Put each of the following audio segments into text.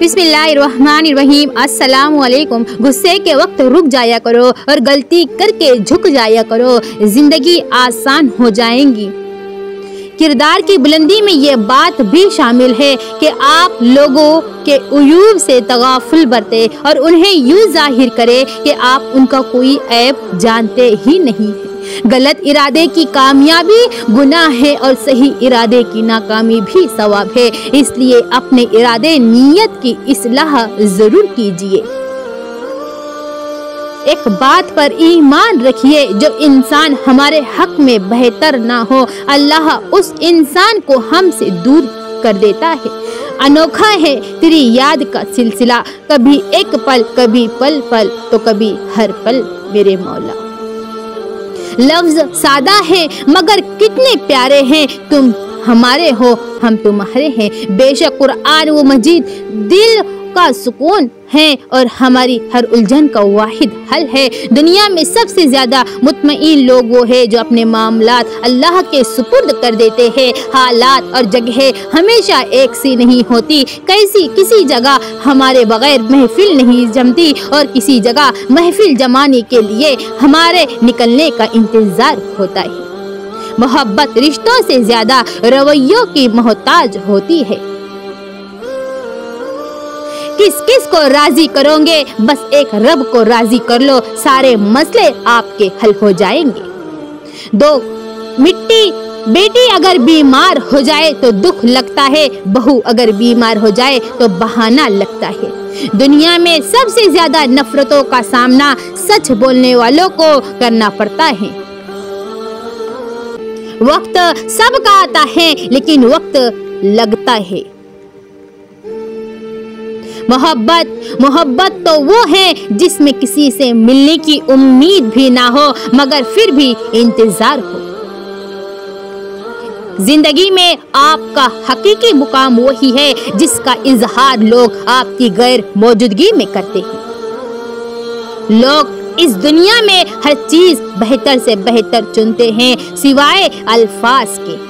बिस्मिल्लाहिर्रहमानिर्रहीम। अस्सलामुअलैकुम। गुस्से के वक्त रुक जाया करो और गलती करके झुक जाया करो, जिंदगी आसान हो जाएगी। किरदार की बुलंदी में ये बात भी शामिल है कि आप लोगों के उयूब से तगाफुल बरते और उन्हें यूँ जाहिर करे कि आप उनका कोई ऐब जानते ही नहीं हैं। गलत इरादे की कामयाबी गुनाह है और सही इरादे की नाकामी भी सवाब है, इसलिए अपने इरादे नीयत की इस्लाह जरूर कीजिए। एक बात पर ईमान रखिए, जो इंसान हमारे हक में बेहतर ना हो, अल्लाह उस इंसान को हमसे दूर कर देता है। अनोखा है तेरी याद का सिलसिला, कभी एक पल, कभी पल पल, तो कभी हर पल मेरे मौला। लफ्ज सादा है मगर कितने प्यारे हैं, तुम हमारे हो हम तुम्हारे हैं। बेशक कुरान व मजीद दिल का सुकून है और हमारी हर उलझन का वाहिद हल है। दुनिया में सबसे ज्यादा मुतमईन लोग वो है जो अपने मामलात अल्लाह के सुपुर्द कर देते हैं। हालात और जगह हमेशा एक सी नहीं होती, किसी जगह हमारे बगैर महफिल नहीं जमती और किसी जगह महफिल जमाने के लिए हमारे निकलने का इंतजार होता है। मोहब्बत रिश्तों से ज्यादा रवैयों की मोहताज होती है। किस किस को राजी करोगे, बस एक रब को राजी कर लो, सारे मसले आपके हल हो जाएंगे। दो मिट्टी बेटी अगर बीमार हो जाए तो दुख लगता है, बहू अगर बीमार हो जाए तो बहाना लगता है। दुनिया में सबसे ज्यादा नफरतों का सामना सच बोलने वालों को करना पड़ता है। वक्त सबका आता है लेकिन वक्त लगता है। मोहब्बत तो वो है जिसमें किसी से मिलने की उम्मीद भी ना हो मगर फिर भी इंतजार हो। जिंदगी में आपका हकीकी मुकाम वही है जिसका इजहार लोग आपकी गैर मौजूदगी में करते हैं। लोग इस दुनिया में हर चीज बेहतर से बेहतर चुनते हैं सिवाय अल्फाज के।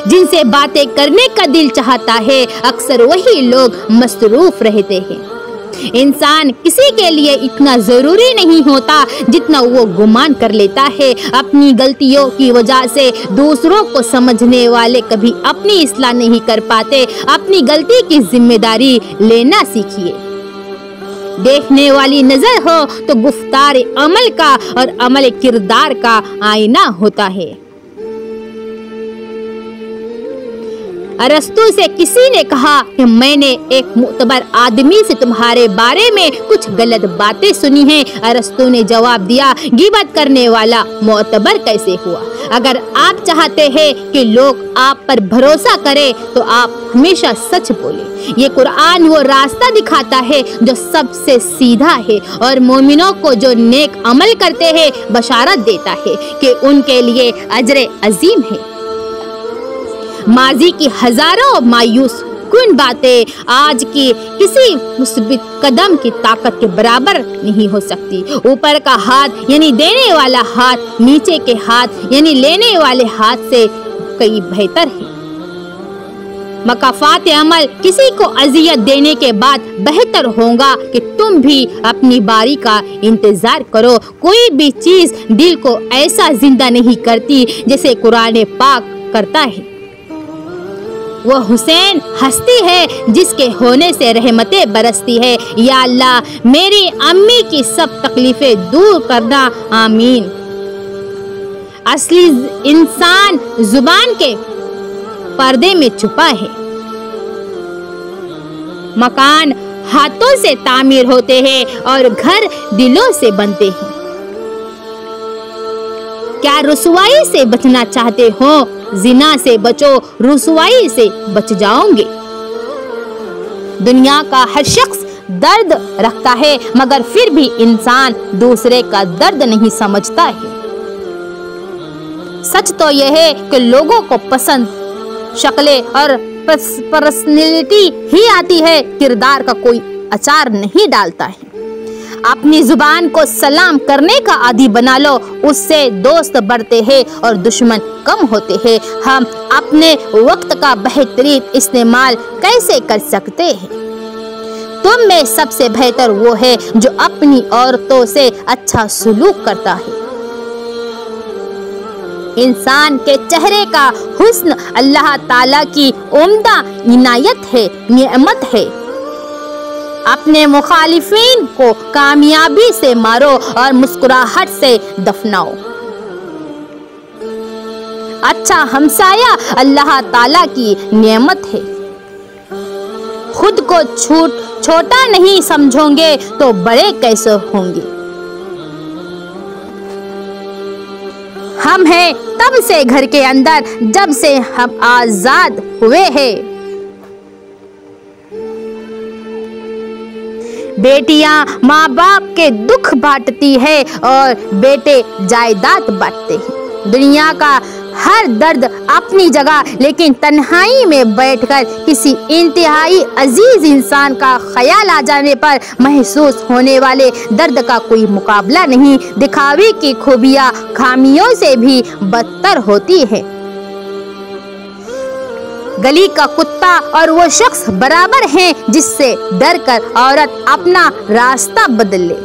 जिनसे बातें करने का दिल चाहता है अक्सर वही लोग मसरूफ रहते हैं। इंसान किसी के लिए इतना जरूरी नहीं होता जितना वो गुमान कर लेता है। अपनी गलतियों की वजह से दूसरों को समझने वाले कभी अपनी इस्लाह नहीं कर पाते। अपनी गलती की जिम्मेदारी लेना सीखिए। देखने वाली नजर हो तो गुफ्तार अमल का और अमल किरदार का आईना होता है। अरस्तु से किसी ने कहा कि मैंने एक मुतबर आदमी से तुम्हारे बारे में कुछ गलत बातें सुनी हैं। अरस्तु ने जवाब दिया, गिबत करने वाला मुतबर कैसे हुआ? अगर आप चाहते हैं कि लोग आप पर भरोसा करें तो आप हमेशा सच बोले। ये कुरान वो रास्ता दिखाता है जो सबसे सीधा है और मोमिनों को जो नेक अमल करते हैं बशारत देता है कि उनके लिए अजर अजीम है। माजी की हजारों मायूस कुन बातें आज की किसी मुस्बित कदम की ताकत के बराबर नहीं हो सकती। ऊपर का हाथ यानी देने वाला हाथ नीचे के हाथ यानी लेने वाले हाथ से कई बेहतर है। मकाफात अमल किसी को अजियत देने के बाद बेहतर होगा कि तुम भी अपनी बारी का इंतजार करो। कोई भी चीज दिल को ऐसा जिंदा नहीं करती जैसे कुरान पाक करता है। वो हुसैन हस्ती है जिसके होने से रहमतें बरसती है। या अल्लाह मेरी अम्मी की सब तकलीफें दूर करना, आमीन। असली इंसान जुबान के पर्दे में छुपा है। मकान हाथों से तामीर होते हैं और घर दिलों से बनते हैं। क्या रुसवाई से बचना चाहते हो? जिना से बचो, रुसवाई से बच जाओगे। दुनिया का हर शख्स दर्द रखता है मगर फिर भी इंसान दूसरे का दर्द नहीं समझता है। सच तो यह है कि लोगों को पसंद शक्लें और पर्सनैलिटी ही आती है, किरदार का कोई अचार नहीं डालता है। अपनी जुबान को सलाम करने का आदी बना लो, उससे दोस्त बढ़ते हैं और दुश्मन कम होते हैं। हम अपने वक्त का बेहतरीन इस्तेमाल कैसे कर सकते हैं? तुम में सबसे बेहतर वो है जो अपनी औरतों से अच्छा सलूक करता है। इंसान के चेहरे का हुस्न अल्लाह ताला की उम्दा इनायत है, नियमत है। अपने मुखालिफिन को कामयाबी से मारो और मुस्कुराहट से दफनाओ। अच्छा हमसाया अल्लाह ताला की नियमत है। खुद को छोटा नहीं समझोगे तो बड़े कैसे होंगे? हम हैं तब से घर के अंदर जब से हम आजाद हुए हैं। बेटियां माँ बाप के दुख बांटती है और बेटे जायदाद बांटते हैं। दुनिया का हर दर्द अपनी जगह, लेकिन तन्हाई में बैठकर किसी इंतहाई अजीज इंसान का ख्याल आ जाने पर महसूस होने वाले दर्द का कोई मुकाबला नहीं। दिखावे की खूबियां खामियों से भी बदतर होती है। गली का कुत्ता और वो शख्स बराबर हैं जिससे डरकर औरत अपना रास्ता बदल ले।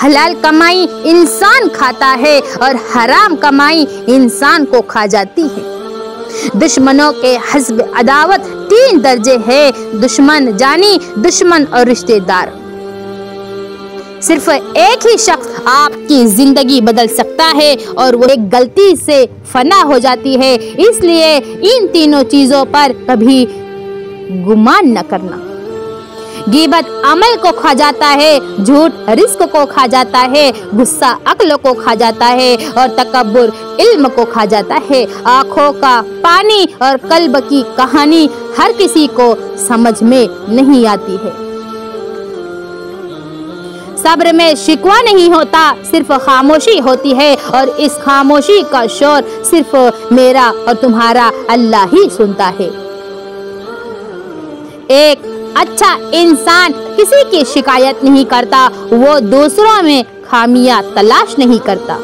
हलाल कमाई इंसान खाता है और हराम कमाई इंसान को खा जाती है। दुश्मनों के हस्ब अदावत 3 दर्जे हैं, दुश्मन जानी, दुश्मन और रिश्तेदार। सिर्फ एक ही शख्स आपकी जिंदगी बदल सकता है और वो एक गलती से फना हो जाती है। इसलिए इन तीनों चीजों पर कभी गुमान न करना। गीबत अमल को खा जाता है, झूठ रिस्क को खा जाता है, गुस्सा अक्ल को खा जाता है और तकब्बुर इल्म को खा जाता है। आंखों का पानी और कल्ब की कहानी हर किसी को समझ में नहीं आती है। सब्र में शिकवा नहीं होता, सिर्फ खामोशी होती है और इस खामोशी का शोर सिर्फ मेरा और तुम्हारा अल्लाह ही सुनता है। एक अच्छा इंसान किसी की शिकायत नहीं करता, वो दूसरों में खामियां तलाश नहीं करता।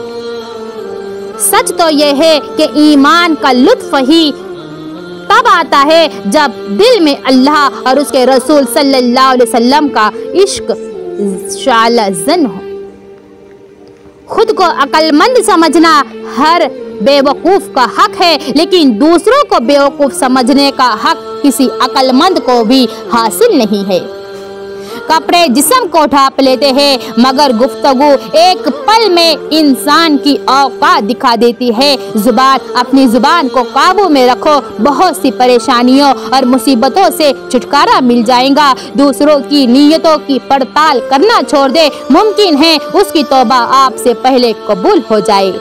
सच तो यह है कि ईमान का लुत्फ ही तब आता है जब दिल में अल्लाह और उसके रसूल सल्लल्लाहु अलैहि वसल्लम का इश्क शालजन हो। खुद को अक्लमंद समझना हर बेवकूफ का हक है, लेकिन दूसरों को बेवकूफ समझने का हक किसी अक्लमंद को भी हासिल नहीं है। कपड़े जिस्म को ढांप लेते हैं, मगर गुफ्तगू एक पल में इंसान की औकात दिखा देती है। अपनी जुबान को काबू में रखो, बहुत सी परेशानियों और मुसीबतों से छुटकारा मिल जाएगा। दूसरों की नीयतों की पड़ताल करना छोड़ दे, मुमकिन है उसकी तौबा आपसे पहले कबूल हो जाए।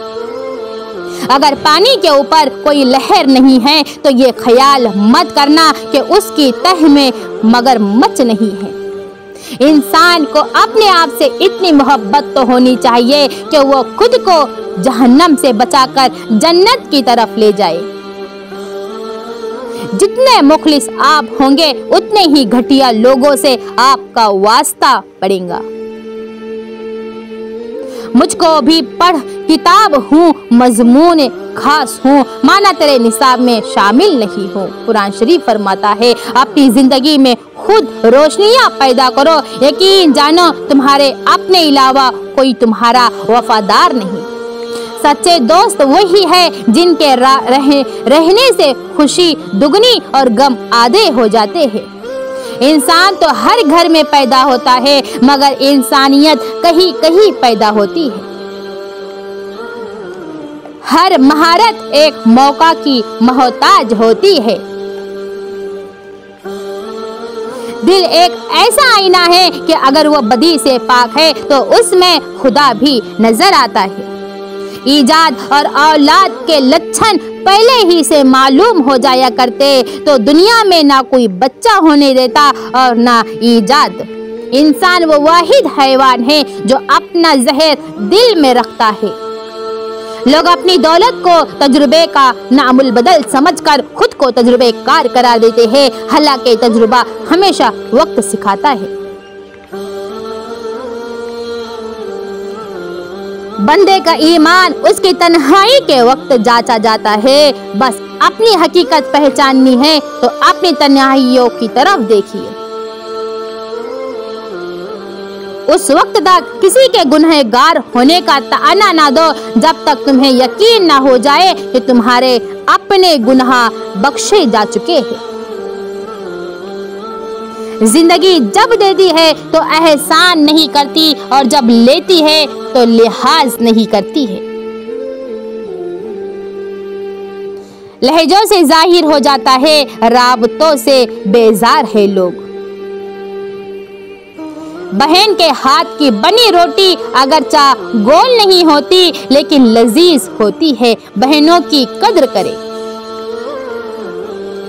अगर पानी के ऊपर कोई लहर नहीं है तो ये ख्याल मत करना कि उसकी तह में मगरमच्छ नहीं है। इंसान को अपने आप से इतनी मोहब्बत तो होनी चाहिए कि वो खुद को जहन्नम से बचाकर जन्नत की तरफ ले जाए। जितने मुखलिस आप होंगे उतने ही घटिया लोगों से आपका वास्ता पड़ेगा। मुझको भी पढ़, किताब हूँ, मजमून खास हूँ, माना तेरे निसाब में शामिल नहीं हूँ। कुरान शरीफ फरमाता है, अपनी जिंदगी में खुद रोशनियाँ पैदा करो, यकीन जानो तुम्हारे अपने अलावा कोई तुम्हारा वफादार नहीं। सच्चे दोस्त वही है जिनके रहने से खुशी दुगनी और गम आधे हो जाते हैं। इंसान तो हर घर में पैदा होता है, मगर इंसानियत कहीं कहीं पैदा होती है। हर महारत एक मौका की मोहताज होती है। दिल एक ऐसा आईना है कि अगर वो बदी से पाक है तो उसमें खुदा भी नजर आता है। ईजाद और औलाद के लक्षण पहले ही से मालूम हो जाया करते तो दुनिया में ना कोई बच्चा होने देता और ना ईजाद। इंसान वो वाहिद हैवान है जो अपना जहर दिल में रखता है। लोग अपनी दौलत को तजुर्बे का नामुल बदल समझकर खुद को तजुर्बेकार करार देते हैं, हालांकि तजुर्बा हमेशा वक्त सिखाता है। बंदे का ईमान उसकी तन्हाई के वक्त जांचा जाता है। बस अपनी हकीकत पहचाननी है तो अपनी तन्हाइयों की तरफ देखिए। उस वक्त तक किसी के गुनहगार होने का ताना ना दो जब तक तुम्हें यकीन ना हो जाए कि तुम्हारे अपने गुनाह बख्शे जा चुके हैं। जिंदगी जब देती है तो एहसान नहीं करती और जब लेती है तो लिहाज नहीं करती है। लहजों से जाहिर हो जाता है, राबतों से बेजार है लोग। बहन के हाथ की बनी रोटी अगरचा गोल नहीं होती लेकिन लजीज होती है। बहनों की कद्र करे।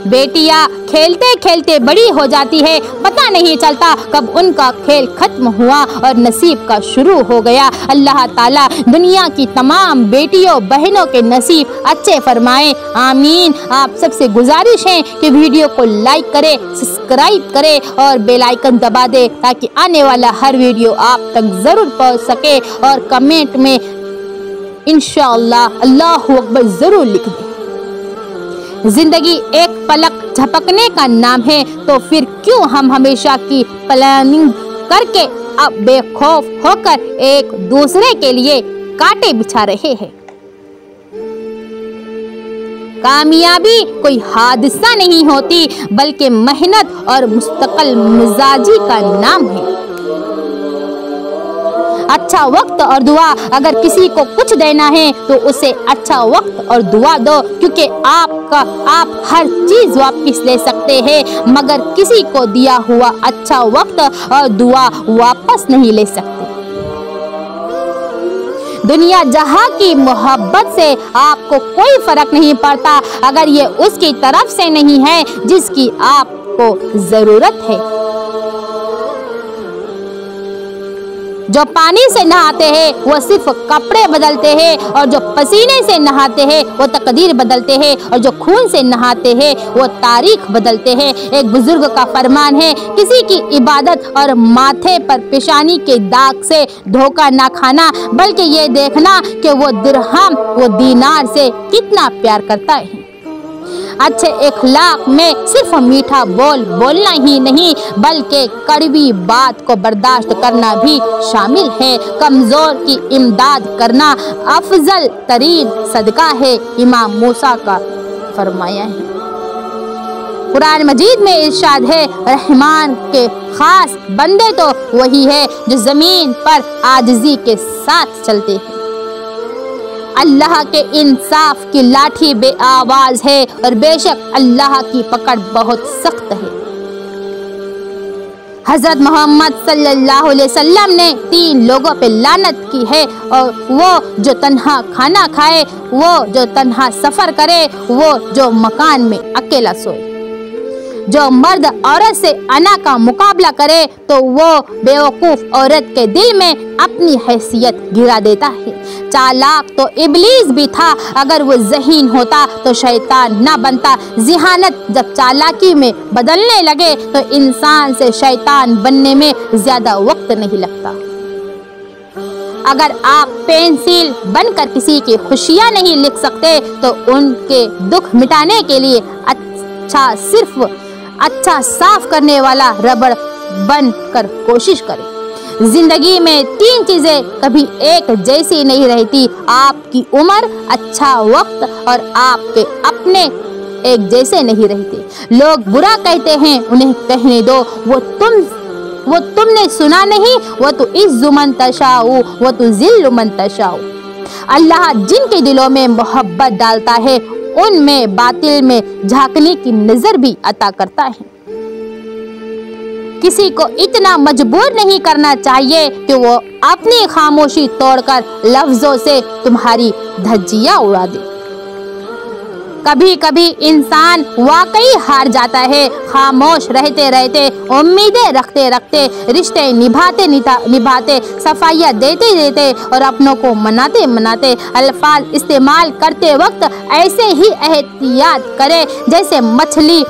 बेटियां खेलते खेलते बड़ी हो जाती है, पता नहीं चलता कब उनका खेल खत्म हुआ और नसीब का शुरू हो गया। अल्लाह ताला दुनिया की तमाम बेटियों बहनों के नसीब अच्छे फरमाए, आमीन। आप सबसे गुजारिश है कि वीडियो को लाइक करें, सब्सक्राइब करें और बेल आइकन दबा दे ताकि आने वाला हर वीडियो आप तक जरूर पहुंच सके। और कमेंट में इंशाअल्लाह अल्लाहु अकबर जरूर लिख दें। जिंदगी एक पलक झपकने का नाम है, तो फिर क्यों हम हमेशा की प्लानिंग करके अब बेखौफ होकर एक दूसरे के लिए कांटे बिछा रहे हैं। कामयाबी कोई हादसा नहीं होती बल्कि मेहनत और मुस्तकिल मिजाजी का नाम है। अच्छा वक्त और दुआ, अगर किसी को कुछ देना है तो उसे अच्छा वक्त और दुआ दो, क्योंकि आप हर चीज वापस ले सकते हैं मगर किसी को दिया हुआ अच्छा वक्त और दुआ वापस नहीं ले सकते। दुनिया जहां की मोहब्बत से आपको कोई फर्क नहीं पड़ता अगर ये उसकी तरफ से नहीं है जिसकी आपको जरूरत है। जो पानी से नहाते हैं वो सिर्फ कपड़े बदलते हैं और जो पसीने से नहाते हैं वो तकदीर बदलते हैं और जो खून से नहाते हैं वो तारीख बदलते हैं। एक बुजुर्ग का फरमान है, किसी की इबादत और माथे पर पेशानी के दाग से धोखा ना खाना बल्कि ये देखना कि वो दिरहम वो दीनार से कितना प्यार करता है। अच्छे इखलाक में सिर्फ मीठा बोलना ही नहीं बल्कि कड़वी बात को बर्दाश्त करना भी शामिल है। कमजोर की इमदाद करना अफजल तरीन सदका है, इमाम मूसा का फरमाया है। कुरान मजीद में इरशाद है, रहमान के खास बंदे तो वही है जो जमीन पर आजिज़ी के साथ चलते हैं। अल्लाह के इंसाफ की लाठी बेआवाज है और बेशक अल्लाह की पकड़ बहुत सख्त है। हजरत मोहम्मद सल्लल्लाहु अलैहि वसल्लम ने 3 लोगों पे लानत की है, और वो जो तन्हा खाना खाए, वो जो तन्हा सफर करे, वो जो मकान में अकेला सोए। जो मर्द औरत से अना का मुकाबला करे तो वो बेवकूफ औरत के दिल में अपनी हैसियत गिरा देता है। चालाक तो इब्लीस भी था, अगर वो ज़हीन होता तो शैतान ना बनता। जिहानत जब चालाकी में बदलने लगे तो इंसान से शैतान बनने में ज्यादा वक्त नहीं लगता। अगर आप पेंसिल बनकर किसी की खुशियाँ नहीं लिख सकते तो उनके दुख मिटाने के लिए अच्छा साफ करने वाला रबड़ बनकर कोशिश करें। जिंदगी में 3 चीजें कभी एक जैसी नहीं रहती, आपकी उम्र, अच्छा वक्त और आपके अपने एक जैसे नहीं रहते। लोग बुरा कहते हैं, उन्हें कहने दो, वो तुमने सुना नहीं, वो तो इज़्ज़ु मन तशाऊ वो तो ज़िल्लु मन तशाऊ। अल्लाह जिनके दिलों में मोहब्बत डालता है उनमें बातिल में झांकने की नजर भी अता करता है। किसी को इतना मजबूर नहीं करना चाहिए कि वो अपनी खामोशी तोड़कर लफ्जों से तुम्हारी धज्जियां उड़ा दे। कभी कभी इंसान वाकई हार जाता है। खामोश रहते रहते, उम्मीदें रखते रखते, रिश्ते निभाते, सफाइयाँ देते देते और अपनों को मनाते अल्फाज इस्तेमाल करते वक्त ऐसे ही एहतियात करे जैसे मछली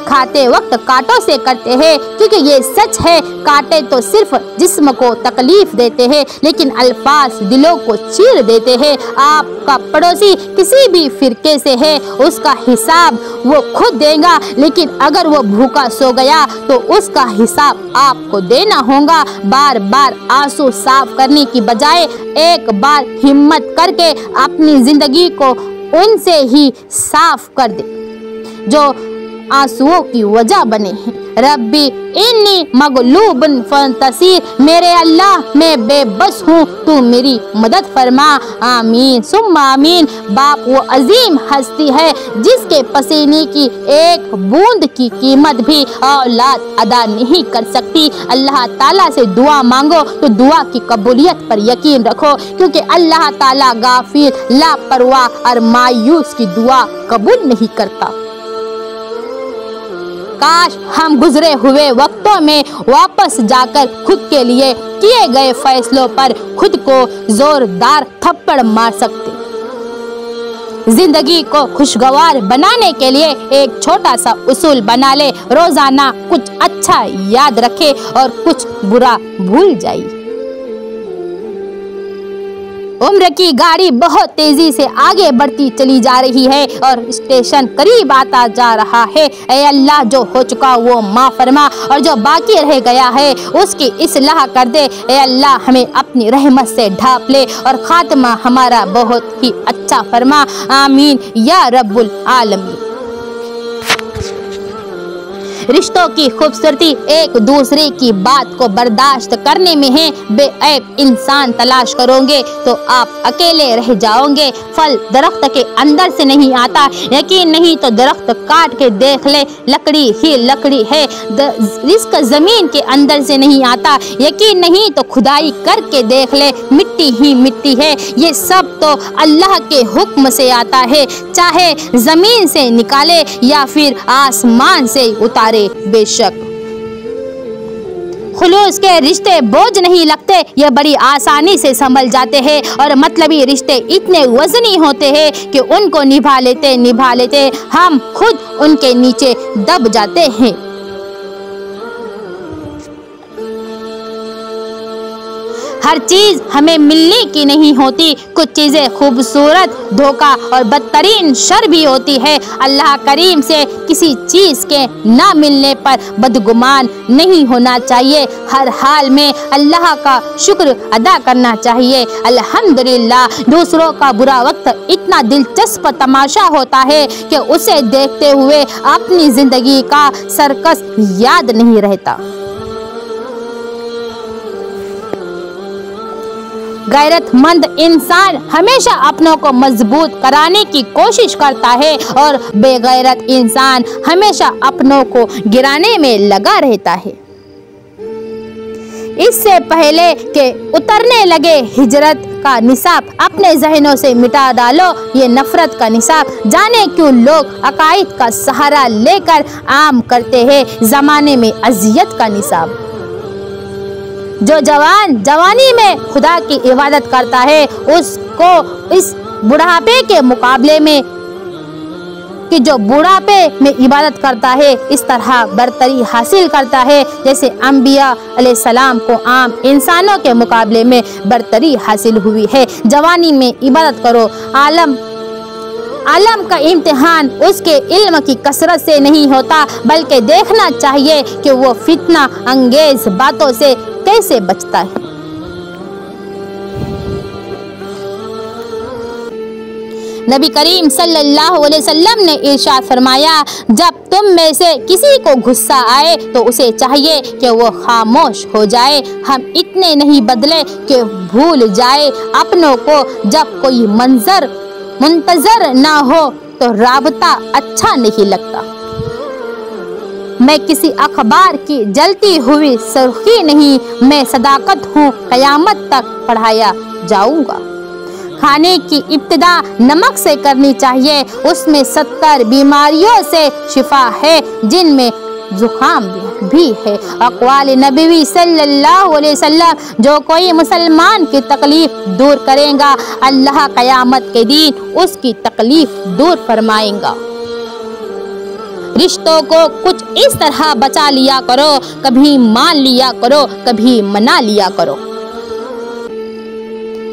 खाते वक्त कांटों से करते हैं, क्योंकि ये सच है, कांटे तो सिर्फ जिस्म को तकलीफ देते हैं, लेकिन अल्फाज दिलों को चीर देते हैं। आपका पड़ोसी किसी भी फिरके से है, उसका हिसाब वो खुद देगा, लेकिन अगर वो भूखा सो गया तो उसका हिसाब आपको देना होगा। बार बार आंसू साफ करने की बजाय एक बार हिम्मत करके अपनी जिंदगी को उनसे ही साफ कर दे जो आंसुओं की वजह बने हैं। रब्बी इन्नी मगलूबन फंतसीर, मेरे अल्लाह मैं बेबस हूँ, तू मेरी मदद फरमा। आमीन सुम्मा आमीन। बाप वो अजीम हस्ती है जिसके पसीने की एक बूंद की कीमत भी औलाद अदा नहीं कर सकती। अल्लाह ताला से दुआ मांगो तो दुआ की कबूलियत पर यकीन रखो, क्योंकि अल्लाह ताला गाफिर, लापरवाह और मायूस की दुआ कबूल नहीं करता। काश हम गुजरे हुए वक्तों में वापस जाकर खुद के लिए किए गए फैसलों पर खुद को जोरदार थप्पड़ मार सकते। जिंदगी को खुशगवार बनाने के लिए एक छोटा सा उसूल बना ले, रोजाना कुछ अच्छा याद रखे और कुछ बुरा भूल जाए। उम्र की गाड़ी बहुत तेजी से आगे बढ़ती चली जा रही है और स्टेशन करीब आता जा रहा है। ऐ अल्लाह, जो हो चुका वो माफ़ फरमा और जो बाकी रह गया है उसकी इस्लाह कर दे। ऐ अल्लाह, हमें अपनी रहमत से ढांप ले और खात्मा हमारा बहुत ही अच्छा फरमा। आमीन या रब्बुल आलमीन। रिश्तों की खूबसूरती एक दूसरे की बात को बर्दाश्त करने में है। बेऐब इंसान तलाश करोगे तो आप अकेले रह जाओगे। फल दरख्त के अंदर से नहीं आता, यकीन नहीं तो दरख्त काट के देख ले, लकड़ी ही लकड़ी है। रिस्क जमीन के अंदर से नहीं आता, यकीन नहीं तो खुदाई करके देख ले, मिट्टी ही मिट्टी है। ये सब तो अल्लाह के हुक्म से आता है, चाहे जमीन से निकाले या फिर आसमान से उतारे। बेशक खुलूस के रिश्ते बोझ नहीं लगते, ये बड़ी आसानी से संभल जाते हैं और मतलबी रिश्ते इतने वजनी होते हैं कि उनको निभा लेते हम खुद उनके नीचे दब जाते हैं। हर चीज हमें मिलने की नहीं होती, कुछ चीजें खूबसूरत, धोखा और बदतरीन शर भी होती है। अल्लाह करीम से किसी चीज के ना मिलने पर बदगुमान नहीं होना चाहिए। हर हाल में अल्लाह का शुक्र अदा करना चाहिए। अल्हम्दुलिल्लाह। दूसरों का बुरा वक्त इतना दिलचस्प तमाशा होता है कि उसे देखते हुए अपनी जिंदगी का सर्कस याद नहीं रहता। गैरतमंद इंसान हमेशा अपनों को मजबूत कराने की कोशिश करता है और बेगैरत इंसान हमेशा अपनों को गिराने में लगा रहता है। इससे पहले कि उतरने लगे हिजरत का निसाब, अपने जहनों से मिटा डालो ये नफरत का निसाब। जाने क्यों लोग अकायद का सहारा लेकर आम करते हैं जमाने में अजियत का निसाब। जो जवान जवानी में खुदा की इबादत करता है उसको इस बुढ़ापे के मुकाबले में कि जो बुढ़ापे में इबादत करता है इस तरह बरतरी हासिल करता है जैसे अंबिया अलैहिस्सलाम को आम इंसानों के मुकाबले में बरतरी हासिल हुई है। जवानी में इबादत करो। आलम का इम्तिहान उसके इल्म की कसरत से नहीं होता, बल्कि देखना चाहिए कि वो फितना अंगेज बातों से कैसे बचता है। नबी करीम सल्लल्लाहु अलैहि वसल्लम ने इरशाद फरमाया, जब तुम में से किसी को गुस्सा आए तो उसे चाहिए कि वो खामोश हो जाए। हम इतने नहीं बदले कि भूल जाए अपनों को। जब कोई मंजर मुंतजर ना हो तो राबता अच्छा नहीं लगता। मैं किसी अखबार की जलती हुई सुर्खी नहीं, मैं सदाकत हूँ, कयामत तक पढ़ाया जाऊंगा। खाने की इब्तिदा नमक से करनी चाहिए, उसमें 70 बीमारियों से शिफा है जिनमें जुकाम भी है। अक़वाल नबी सल्लल्लाहु अलैहि वसल्लम, जो कोई मुसलमान की तकलीफ दूर करेगा अल्लाह क़यामत के दिन उसकी तकलीफ दूर फरमाएगा। रिश्तों को कुछ इस तरह बचा लिया करो, कभी मान लिया करो, कभी मना लिया करो।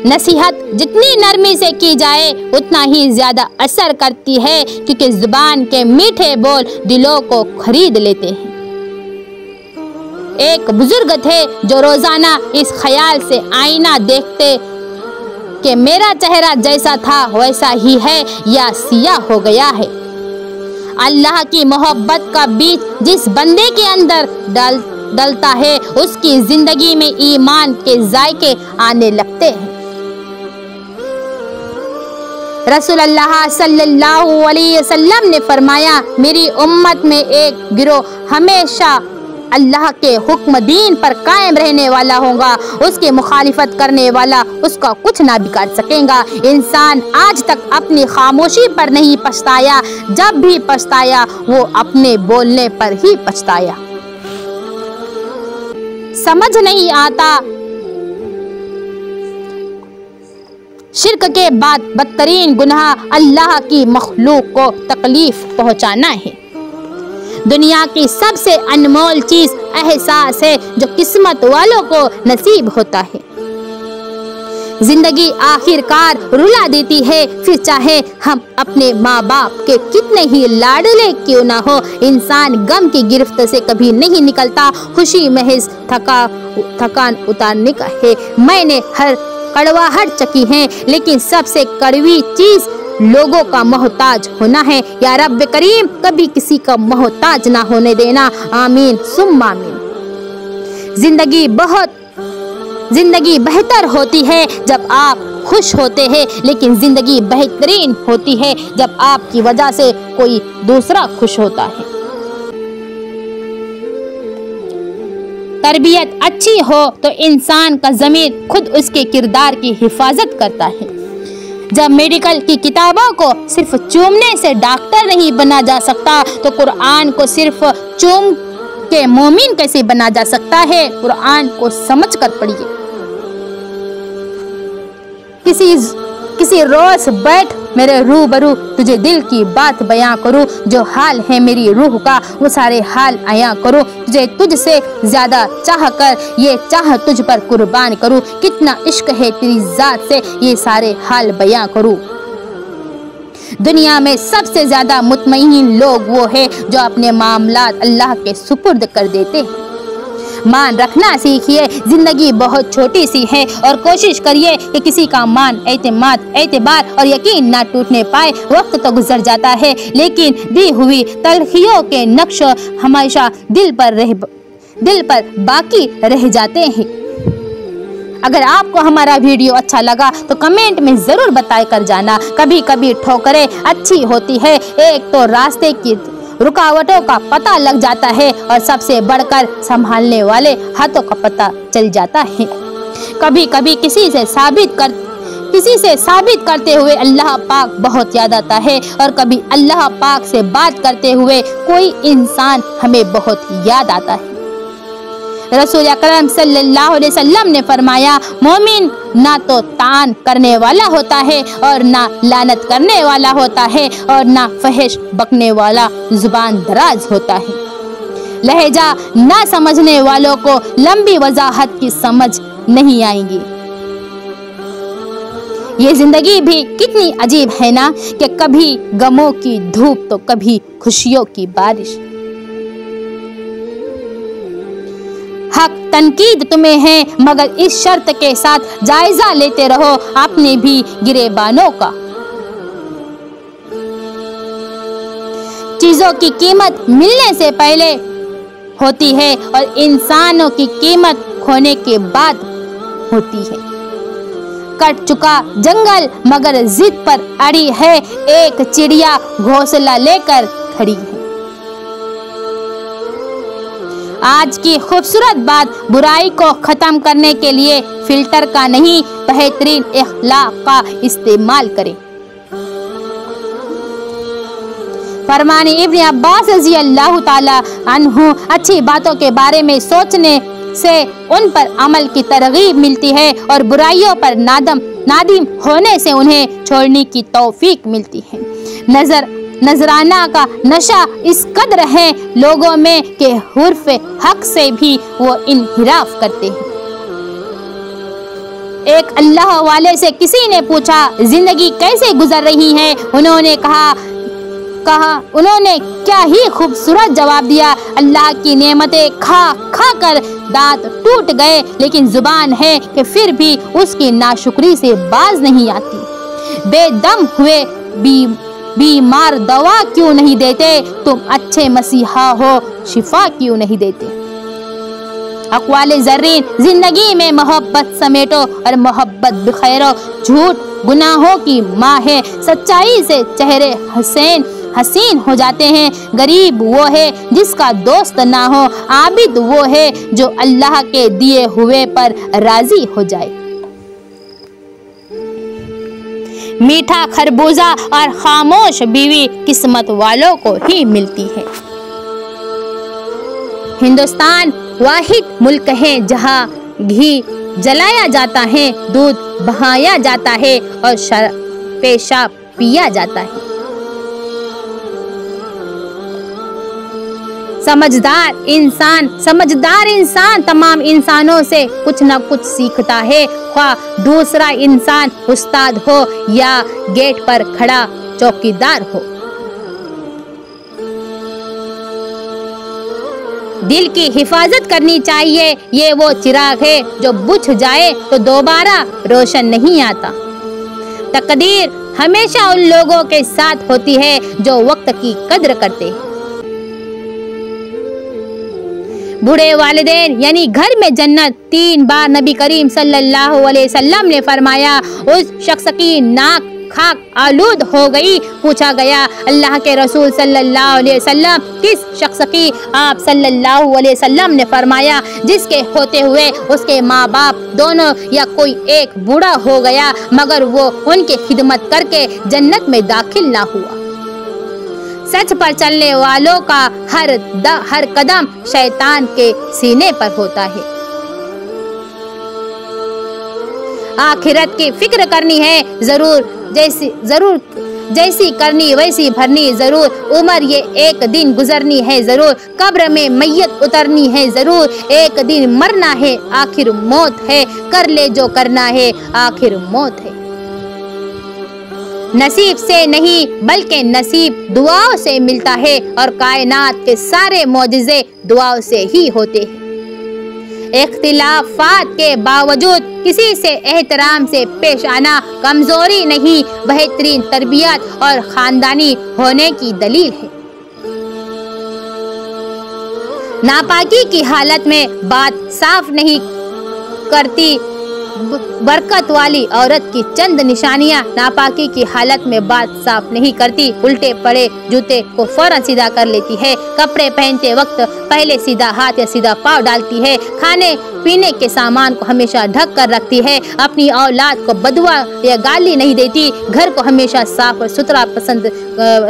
नसीहत जितनी नरमी से की जाए उतना ही ज्यादा असर करती है, क्योंकि जुबान के मीठे बोल दिलों को खरीद लेते हैं। एक बुजुर्ग थे जो रोजाना इस ख्याल से आईना देखते कि मेरा चेहरा जैसा था वैसा ही है या सिया हो गया है। अल्लाह की मोहब्बत का बीज जिस बंदे के अंदर डलता है उसकी जिंदगी में ईमान के जायके आने लगते हैं। रसूलुल्लाह सल्लल्लाहु अलैहि वसल्लम ने फरमाया, मेरी उम्मत में एक गिरोह हमेशा अल्लाह के हुक्म दीन पर कायम रहने वाला होगा, उसकी मुखालिफत करने वाला उसका कुछ ना बिगाड़ सकेगा। इंसान आज तक अपनी खामोशी पर नहीं पछताया, जब भी पछताया वो अपने बोलने पर ही पछताया। समझ नहीं आता शिर्क के बाद बदतरीन गुनाह अल्लाह की मखलूक को तकलीफ पहुंचाना है। दुनिया की सबसे अनमोल चीज एहसास है जो किस्मत वालों को नसीब होता है। जिंदगी आखिरकार रुला देती है, फिर चाहे हम अपने माँ बाप के कितने ही लाडले क्यों ना हो, इंसान गम की गिरफ्त से कभी नहीं निकलता। खुशी महज थकान उतारने का है। मैंने हर कड़वाहट चखी है, लेकिन सबसे कड़वी चीज लोगों का मोहताज होना है। या रब करीम कभी किसी का मोहताज ना होने देना, आमीन सुम्मा आमीन। जिंदगी बेहतर होती है जब आप खुश होते हैं, लेकिन जिंदगी बेहतरीन होती है जब आपकी वजह से कोई दूसरा खुश होता है। तरबियत अच्छी हो तो इंसान का ज़मीर खुद उसके किरदार की हिफाजत करता है। जब मेडिकल की किताबों को सिर्फ चूमने से डॉक्टर नहीं बना जा सकता, तो कुरान को सिर्फ चूम के मोमिन कैसे बना जा सकता है। कुरान को समझ कर पढ़िए। किसी रोज बैठ मेरे रूबरू तुझे दिल की बात बयां करूं, जो हाल है मेरी रूह का वो सारे हाल आया करूं। तुझे तुझसे ज्यादा चाह कर ये चाह तुझ पर कुर्बान करूं, कितना इश्क है तेरी जात से ये सारे हाल बयां करूं। दुनिया में सबसे ज्यादा मुतमईन लोग वो है जो अपने मामलात अल्लाह के सुपुर्द कर देते हैं। मान रखना सीखिए, जिंदगी बहुत छोटी सी है और कोशिश करिए कि किसी का मान, एतबार और यकीन ना टूटने पाए। वक्त तो गुजर जाता है, लेकिन दी हुई तलखियों के नक्श हमेशा दिल पर बाकी रह जाते हैं। अगर आपको हमारा वीडियो अच्छा लगा तो कमेंट में जरूर बताए कर जाना। कभी कभी ठोकरें अच्छी होती है, एक तो रास्ते की रुकावटों का पता लग जाता है और सबसे बढ़कर संभालने वाले हाथों का पता चल जाता है। कभी कभी किसी से साबित करते हुए अल्लाह पाक बहुत याद आता है, और कभी अल्लाह पाक से बात करते हुए कोई इंसान हमें बहुत याद आता है। रसूल अकरम सल्लल्लाहु अलैहि वसल्लम ने फरमाया, मोमिन ना तो तान करने वाला होता है और ना लानत करने वाला होता है और ना फहिश बकने वाला जुबान दराज होता है। लहजा ना समझने वालों को लंबी वजाहत की समझ नहीं आएगी। ये जिंदगी भी कितनी अजीब है ना, कि कभी गमों की धूप तो कभी खुशियों की बारिश। हक तनकीद तुम्हें है, मगर इस शर्त के साथ जायजा लेते रहो अपने भी गिरेबानों का। चीजों की कीमत मिलने से पहले होती है और इंसानों की कीमत खोने के बाद होती है। कट चुका जंगल मगर जिद पर अड़ी है, एक चिड़िया घोंसला लेकर खड़ी है। आज की खूबसूरत बात, बुराई को खत्म करने के लिए फिल्टर का नहीं बेहतरीन इखलाक का इस्तेमाल करें। फरमाने इब्न अब्बास रज़ी अल्लाह ताला अन्हु, अच्छी बातों के बारे में सोचने से उन पर अमल की तरगीब मिलती है और बुराइयों पर नादिम होने से उन्हें छोड़ने की तौफीक मिलती है। नजराना का नशा इस कदर है लोगों में कि हुर्फ हक से भी वो इनहिराफ करते हैं। एक अल्लाह वाले से किसी ने पूछा जिंदगी कैसे गुजर रही है, उन्होंने क्या ही खूबसूरत जवाब दिया, अल्लाह की नेमतें खा खा कर दांत टूट गए, लेकिन जुबान है कि फिर भी उसकी नाशुक्री से बाज नहीं आती। बेदम हुए बीमार दवा क्यों नहीं देते, तुम अच्छे मसीहा हो शिफा क्यों नहीं देते। अक़वाले ज़र्रीन, जिंदगी में मोहब्बत समेटो और मोहब्बत बिखेरो। झूठ गुनाहों की माँ है, सच्चाई से चेहरे हसीन हो जाते हैं। गरीब वो है जिसका दोस्त ना हो, आबिद वो है जो अल्लाह के दिए हुए पर राजी हो जाए। मीठा खरबूजा और खामोश बीवी किस्मत वालों को ही मिलती है। हिंदुस्तान वाहिद मुल्क है जहाँ घी जलाया जाता है, दूध बहाया जाता है और पेशाब पिया जाता है। समझदार इंसान तमाम इंसानों से कुछ न कुछ सीखता है, ख्वाह दूसरा इंसान उस्ताद हो या गेट पर खड़ा चौकीदार हो। दिल की हिफाजत करनी चाहिए, ये वो चिराग है जो बुझ जाए तो दोबारा रोशन नहीं आता। तकदीर हमेशा उन लोगों के साथ होती है जो वक्त की कद्र करते हैं। बूढ़े वालिदैन यानी घर में जन्नत। 3 बार नबी करीम सल्लल्लाहु अलैहि वसल्लम ने फरमाया, उस शख्स की नाक खाक आलूद हो गई। पूछा गया, अल्लाह के रसूल सल्लल्लाहु अलैहि वसल्लम किस शख्स की? आप सल्लल्लाहु अलैहि वसल्लम ने फरमाया, जिसके होते हुए उसके माँ बाप दोनों या कोई एक बूढ़ा हो गया मगर वो उनकी खिदमत करके जन्नत में दाखिल ना हुआ। सच पर चलने वालों का हर कदम शैतान के सीने पर होता है। आखिरत की फिक्र करनी है जरूर, जैसी करनी वैसी भरनी जरूर। उम्र ये एक दिन गुजरनी है जरूर, कब्र में मैयत उतरनी है जरूर। एक दिन मरना है आखिर मौत है, कर ले जो करना है आखिर मौत है। नसीब से नहीं बल्कि नसीब दुआओं से मिलता है और कायनात के सारे मौजिज़े दुआओं से ही होते हैं। इख्तिलाफात के बावजूद किसी से एहतराम से पेश आना कमजोरी नहीं, बेहतरीन तरबियत और खानदानी होने की दलील है। नापाकी की हालत में बात साफ नहीं करती बरकत वाली औरत की चंद निशानियां नापाकी की हालत में बात साफ नहीं करती। उल्टे पड़े जूते को फौरन सीधा कर लेती है, कपड़े पहनते वक्त पहले सीधा हाथ या सीधा पाँव डालती है, खाने पीने के सामान को हमेशा ढक कर रखती है, अपनी औलाद को बदुआ या गाली नहीं देती, घर को हमेशा साफ और सुथरा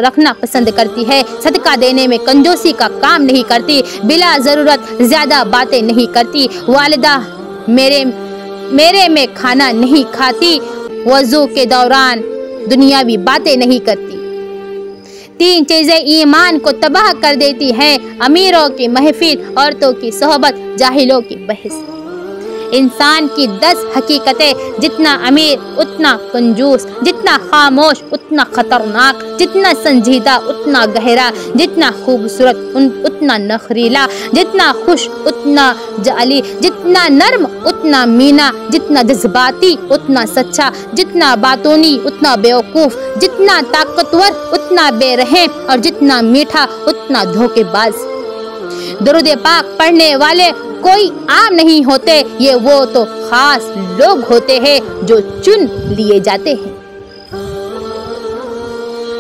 रखना पसंद करती है, सदका देने में कंजूसी का काम नहीं करती, बिला ज़रूरत ज़्यादा बातें नहीं करती, वालिदा मेरे में खाना नहीं खाती, वज़ू के दौरान दुनियावी बातें नहीं करती। 3 चीज़ें ईमान को तबाह कर देती हैं, अमीरों की महफिल, औरतों की सोहबत, जाहिलों की बहस। इंसान की 10 हकीकतें, जितना अमीर उतना कंजूस, जितना खामोश उतना खतरनाक, जितना संजीदा उतना गहरा, जितना खूबसूरत उतना नखरीला, जितना खुश उतना जाली, जितना नर्म उतना मीना, जितना जज्बाती उतना सच्चा, जितना बातूनी उतना बेवकूफ़, जितना ताकतवर उतना बेरहम और जितना मीठा उतना धोखेबाज। दुरूद पाक पढ़ने वाले कोई आम नहीं होते, ये वो तो खास लोग होते हैं जो चुन लिए जाते हैं।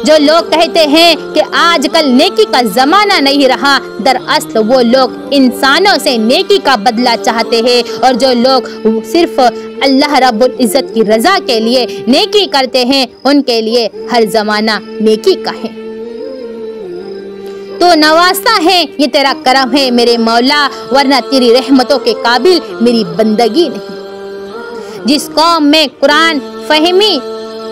जो लोग कहते हैं कि आजकल नेकी का जमाना नहीं रहा, दरअसल वो लोग इंसानों से नेकी का बदला चाहते हैं, और जो लोग सिर्फ अल्लाह रब्बुल इज़्ज़त की रजा के लिए नेकी करते हैं उनके लिए हर जमाना नेकी का है। तो नवासा है, ये तेरा करम है मेरे मौला, वरना तेरी रहमतों के काबिल मेरी बंदगी नहीं। जिस कौम में कुरान फहमी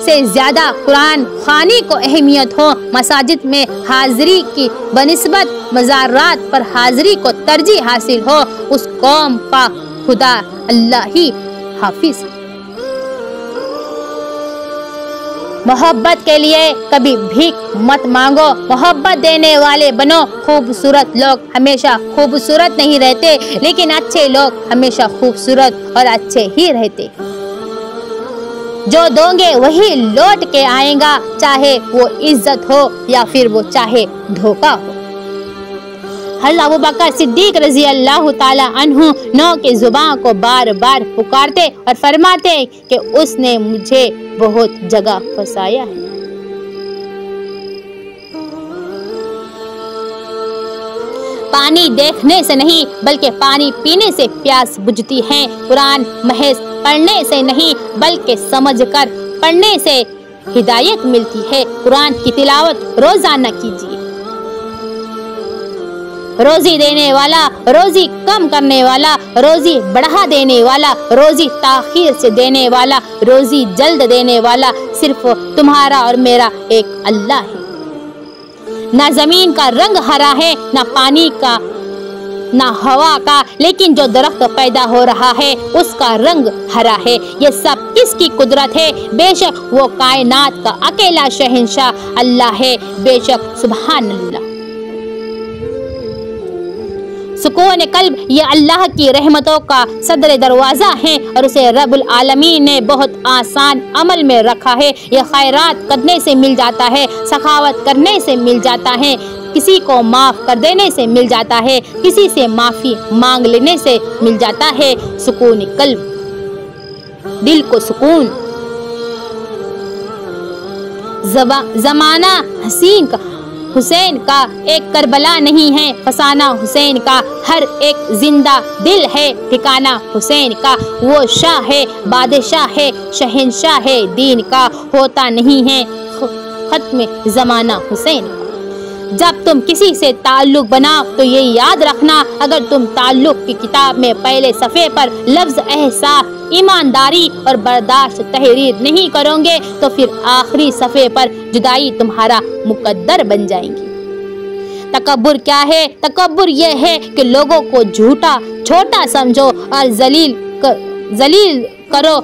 से ज़्यादा कुरान ख़ानी को अहमियत हो, मसाजिद में हाज़िरी की बनिस्बत मज़ारात पर हाज़िरी को तरजीह हासिल हो, उस कौम का खुदा अल्लाह ही हाफिज़। मोहब्बत के लिए कभी भीख मत मांगो, मोहब्बत देने वाले बनो। खूबसूरत लोग हमेशा खूबसूरत नहीं रहते, लेकिन अच्छे लोग हमेशा खूबसूरत और अच्छे ही रहते। जो दोगे वही लौट के आएगा, चाहे वो इज्जत हो या फिर वो चाहे धोखा हो। हज़रत अबू बकर सिद्दीक रज़ी अल्लाह ताला अन्हु नौ की ज़ुबान को बार बार पुकारते और फरमाते कि उसने मुझे बहुत जगह फंसाया है। पानी देखने से नहीं बल्कि पानी पीने से प्यास बुझती है। कुरान महज पढ़ने से नहीं बल्कि समझकर पढ़ने से हिदायत मिलती है। कुरान की तिलावत रोजाना कीजिए। रोजी देने वाला, रोजी कम करने वाला, रोजी बढ़ा देने वाला, रोजी ताखीर से देने वाला, रोजी जल्द देने वाला सिर्फ तुम्हारा और मेरा एक अल्लाह है। ना जमीन का रंग हरा है, ना पानी का, ना हवा का, लेकिन जो दरख्त पैदा हो रहा है उसका रंग हरा है। ये सब किसकी कुदरत है? बेशक वो कायनात का अकेला शहंशाह अल्लाह है। बेशक सुभान अल्लाह। सुकून कल्ब ये अल्लाह की रहमतों का सदर दरवाज़ा है और उसे रब्बुल आलमीन ने बहुत आसान अमल में रखा है। यह खैरात करने से मिल जाता है, सखावत करने से मिल जाता है, किसी को माफ़ कर देने से मिल जाता है, किसी से माफ़ी मांग लेने से मिल जाता है। सुकून कल्ब, दिल को सुकून। ज़माना हसीन का हुसैन का एक करबला नहीं है, फसाना हुसैन का हर एक जिंदा दिल है। ठिकाना हुसैन का वो शाह है, बादशाह है, शहंशाह है दीन का, होता नहीं है खत्म ज़माना हुसैन। जब तुम किसी से ताल्लुक़ बनाओ तो ये याद रखना, अगर तुम ताल्लुक़ की किताब में पहले सफ़े पर लफ्ज़ एहसास, ईमानदारी और बर्दाश्त तहरीर नहीं करोगे तो फिर आखिरी सफ़े पर जुदाई तुम्हारा मुकद्दर बन जाएंगी। तकब्बुर क्या है? तकब्बुर यह है कि लोगों को झूठा छोटा समझो और जलील करो